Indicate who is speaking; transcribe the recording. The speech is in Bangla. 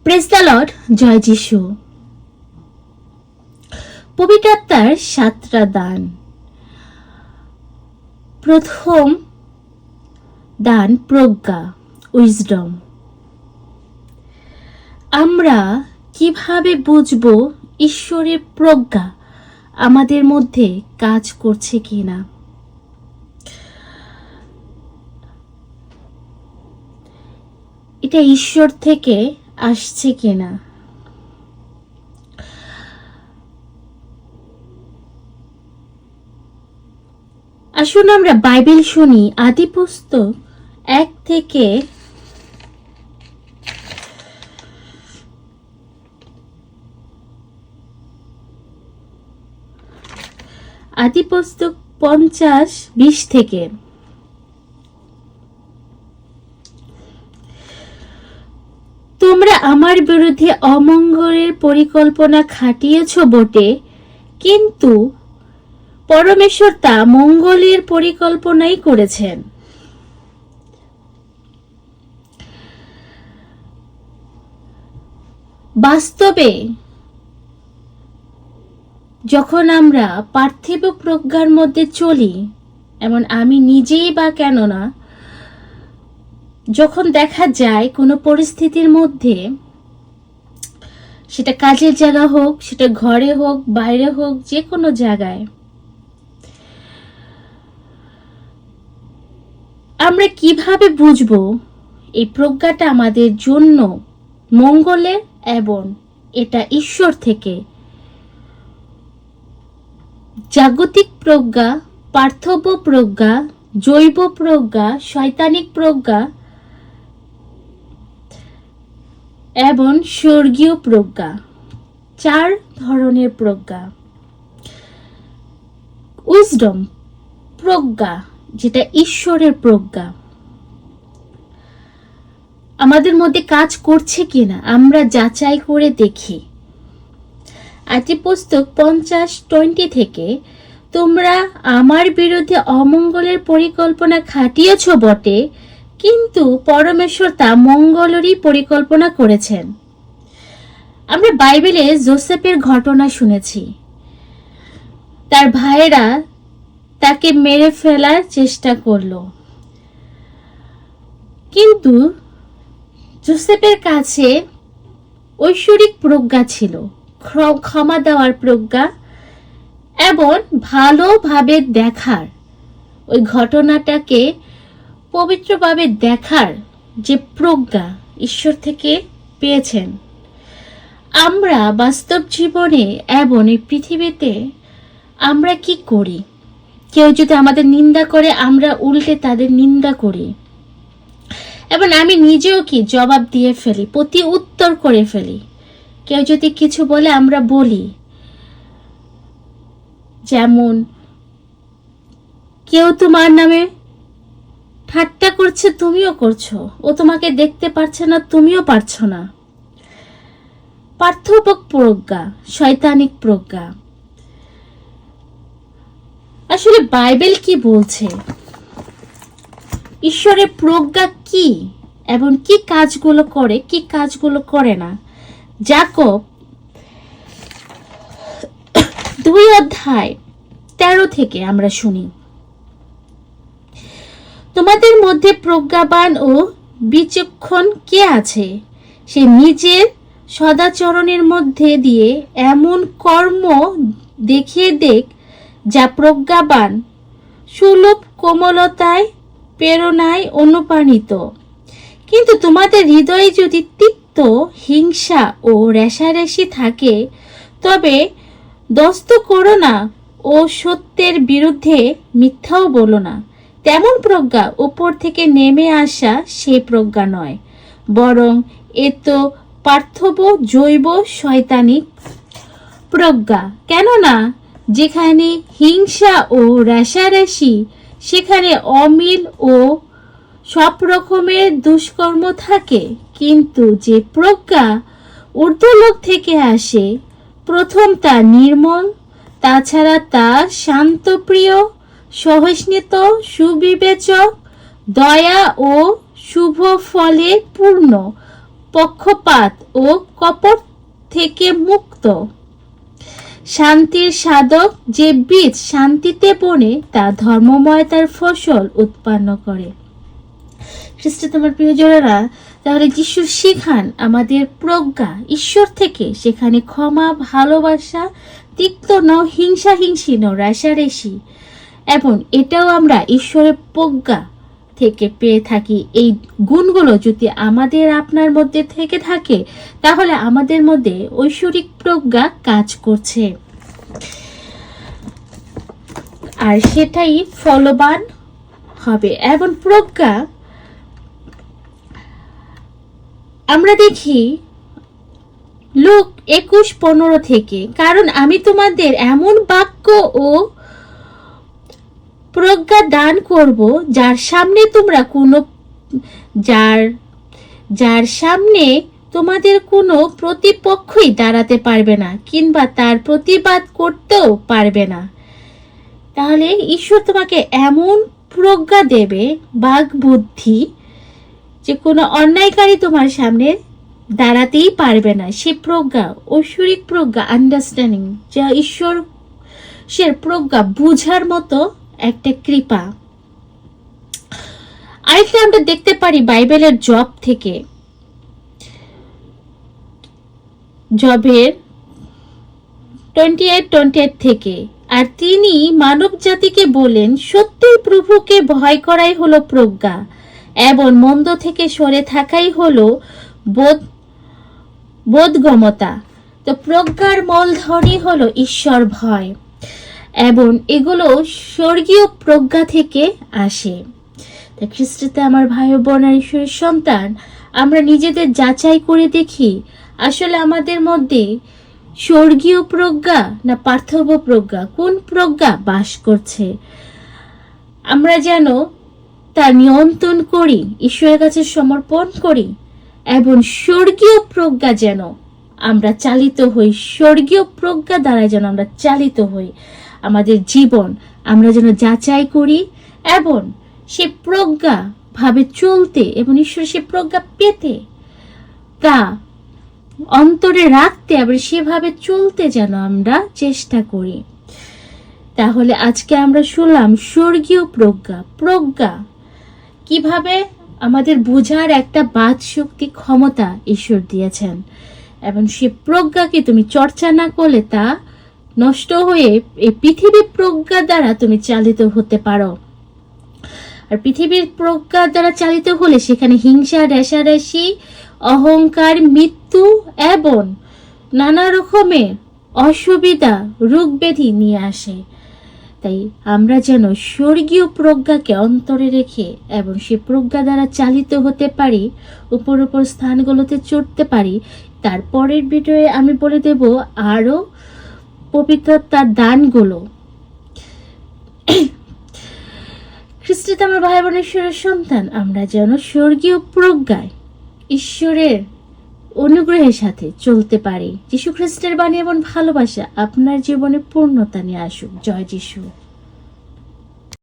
Speaker 1: প্রেজ দ্য লর্ড, জয় যিশু। পবিত্র আত্মার 7টা দান। প্রথম দান প্রজ্ঞা, উইজডম। আমরা কিভাবে বুঝব ঈশ্বরের প্রজ্ঞা আমাদের মধ্যে কাজ করছে কিনা? এটা ঈশ্বর থেকে আসছে কিনা? আসুন আমরা বাইবেল শুনি। আদি পুস্তক 1 থেকে আদি পুস্তক 50:20 থেকে। তোমরা আমার বিরুদ্ধে অমঙ্গলের পরিকল্পনা খাটিয়েছ বটে, কিন্তু পরমেশ্বর তা মঙ্গলের পরিকল্পনাই করেছেন। বাস্তবে যখন আমরা পার্থিব প্রজ্ঞার মধ্যে চলি, এমন আমি নিজেই বা কেন না, যখন দেখা যায় কোনো পরিস্থিতির মধ্যে, সেটা কাজের জায়গা হোক, সেটা ঘরে হোক, বাইরে হোক, যে কোনো জায়গায়, আমরা কিভাবে বুঝবো এই প্রজ্ঞাটা আমাদের জন্য মঙ্গলের এবং এটা ঈশ্বর থেকে? জাগতিক প্রজ্ঞা, পার্থিব প্রজ্ঞা, জৈব প্রজ্ঞা, শয়তানিক প্রজ্ঞা এবং স্বর্গীয় প্রজ্ঞা। 4 ধরনের প্রজ্ঞা। উইজডম, প্রজ্ঞা, যেটা ঈশ্বরের প্রজ্ঞা, আমাদের মধ্যে কাজ করছে কিনা আমরা যাচাই করে দেখি। আদি পুস্তক 50:20 থেকে, তোমরা আমার বিরুদ্ধে অমঙ্গলের পরিকল্পনা খাটিয়েছ বটে, কিন্তু পরমেশ্বর তা মঙ্গলেরই পরিকল্পনা করেছেন। আমরা বাইবেলে যোসেফের ঘটনা শুনেছি। তার ভাইয়েরা তাকে মেরে ফেলার চেষ্টা করলো, কিন্তু যোসেফের কাছে ঐশ্বরিক প্রজ্ঞা ছিল, ক্ষমা দেওয়ার প্রজ্ঞা এবং ভালোভাবে দেখার, ওই ঘটনাটাকে পবিত্রভাবে দেখার যে প্রজ্ঞা ঈশ্বর থেকে পেয়েছেন। আমরা বাস্তব জীবনে এবং এই পৃথিবীতে আমরা কি করি? কেউ যদি আমাদের নিন্দা করে, আমরা উল্টে তাদের নিন্দা করি, এবং আমি নিজেও কি জবাব দিয়ে ফেলি, প্রতি উত্তর করে ফেলি। কেউ যদি কিছু বলে, আমরা বলি, যেমন কেউ তোমার নামে ঠাট্টা করছে, তুমিও করছো। ও তোমাকে দেখতে পারছে না, তুমিও পারছো না। পার্থিব প্রজ্ঞা, শয়তানিক প্রজ্ঞা। আসলে বাইবেল কি বলছে? ঈশ্বরের প্রজ্ঞা কি এবং কি কাজগুলো করে, কি কাজগুলো করে না? যাকব 2:13 থেকে আমরা শুনি, তোমাদের মধ্যে প্রজ্ঞাবান ও বিচক্ষণ কে আছে? সে নিজের সদাচরণের মধ্যে দিয়ে এমন কর্ম দেখিয়ে দেখ যা প্রজ্ঞাবান, সুলভ কোমলতায়, প্রেরণায় অনুপ্রাণিত। কিন্তু তোমাদের হৃদয়ে যদি তিক্ত, হিংসা ও রেষারেষি থাকে, তবে দস্ত করো না ও সত্যের বিরুদ্ধে মিথ্যাও বলো না। তেমন প্রজ্ঞা উপর থেকে নেমে আসা সেই প্রজ্ঞা নয়, বরং এ তো পার্থিব, জৈব, শয়তানিক প্রজ্ঞা। কেননা যেখানে হিংসা ও রেষারেষি, সেখানে অমিল ও সব রকমের দুষ্কর্ম থাকে। কিন্তু যে প্রজ্ঞা ঊর্ধ্বলোক থেকে আসে, প্রথম তা নির্মল, তাছাড়া তা শান্তপ্রিয়, সহিষ্ণুত, সুবিবেচক, দয়া ও শুভ ফলে পূর্ণ, পক্ষপাত ও কপট থেকে মুক্ত। শান্তির সাধক যে বীজ শান্তিতে বনে তা ধর্মময়তার ফসল উৎপন্ন করে। খ্রিস্ট তোমার প্রিয়জনেরা, তাহলে যিশু শিখান আমাদের প্রজ্ঞা ঈশ্বর থেকে, সেখানে ক্ষমা, ভালোবাসা, তিক্ত ন হিংসাহিংসি ন রেষারেষি, এবং এটাও আমরা ঈশ্বরের প্রজ্ঞা থেকে পেয়ে থাকি। এই গুণগুলো যদি আমাদের আপনার মধ্যে থেকে থাকে, তাহলে আমাদের মধ্যে ঐশ্বরিক প্রজ্ঞা কাজ করছে, আর সেটাই ফলবান হবে। এবং প্রজ্ঞা আমরা দেখি লুক 21:15 থেকে, কারণ আমি তোমাদের এমন বাক্য ও প্রজ্ঞা দান করব যার সামনে তোমরা যার সামনে তোমাদের কোনো প্রতিপক্ষই দাঁড়াতে পারবে না, কিংবা তার প্রতিবাদ করতেও পারবে না। তাহলে ঈশ্বর তোমাকে এমন প্রজ্ঞা দেবে, বাক বুদ্ধি, যে কোনো অন্যায়কারী তোমার সামনে দাঁড়াতেই পারবে না। সে প্রজ্ঞা, ঐশ্বরিক প্রজ্ঞা, আন্ডারস্ট্যান্ডিং, যা ঈশ্বরের প্রজ্ঞা বুঝার মতো একটা কৃপা। আরেকটা আমরা দেখতে পারি বাইবেলের জব থেকে, জবের 28 থেকে, আর তিনি মানব জাতিকে বলেন, সত্যই প্রভুকে ভয় করাই হলো প্রজ্ঞা, এবং মন্দ থেকে সরে থাকাই হলো বোধগমতা। তো প্রজ্ঞার মূলধনই হলো ঈশ্বর ভয়, এবং এগুলো স্বর্গীয় প্রজ্ঞা থেকে আসে। তাই খ্রিস্টতে আমার ভাই ও বোন আর ঈশ্বরের সন্তান, আমরা নিজেদের যাচাই করে দেখি আসলে আমাদের মধ্যে স্বর্গীয় প্রজ্ঞা না পার্থিব প্রজ্ঞা, কোন প্রজ্ঞা বাস করছে। আমরা যেন তা নিয়ন্ত্রণ করি, ঈশ্বরের কাছে সমর্পণ করি, এবং স্বর্গীয় প্রজ্ঞা যেন আমরা চালিত হই, স্বর্গীয় প্রজ্ঞা দ্বারা যেন আমরা চালিত হই। আমাদের জীবন আমরা যেন যাচাই করি, এবং সে প্রজ্ঞা ভাবে চলতে এবং ঈশ্বর সে প্রজ্ঞা পেতে, তা অন্তরে রাখতে, আবার সেভাবে চলতে যেন আমরা চেষ্টা করি। তাহলে আজকে আমরা শুনলাম স্বর্গীয় প্রজ্ঞা কিভাবে আমাদের বোঝার একটা বাদ শক্তি ক্ষমতা ঈশ্বর দিয়েছেন, এবং সে প্রজ্ঞাকে তুমি চর্চা না করলে তা নষ্ট হয়ে এই পৃথিবীর প্রজ্ঞা দ্বারা তুমি চালিত হতে পারো। আর পৃথিবীর প্রজ্ঞা দ্বারা চালিত হলে সেখানে হিংসা, রেষারেষি, অহংকার, মৃত্যু এবং নানা রকমের অসুবিধা, রোগ ব্যাধি নিয়ে আসে। তাই আমরা যেন স্বর্গীয় প্রজ্ঞাকে অন্তরে রেখে এবং সে প্রজ্ঞা দ্বারা চালিত হতে পারি, উপর স্থানগুলোতে চড়তে পারি। তারপরের ভিডিওয়ে আমি বলে দেব আরো পবিত্রতার দানগুলো। খ্রিস্টে আমার ভাই বোন ঈশ্বরের সন্তান, আমরা যেন স্বর্গীয় প্রজ্ঞায় ঈশ্বরের অনুগ্রহের সাথে চলতে পারি। যীশু খ্রিস্টের বাণী এবং ভালোবাসা আপনার জীবনে পূর্ণতা নিয়ে আসুক। জয় যীশু।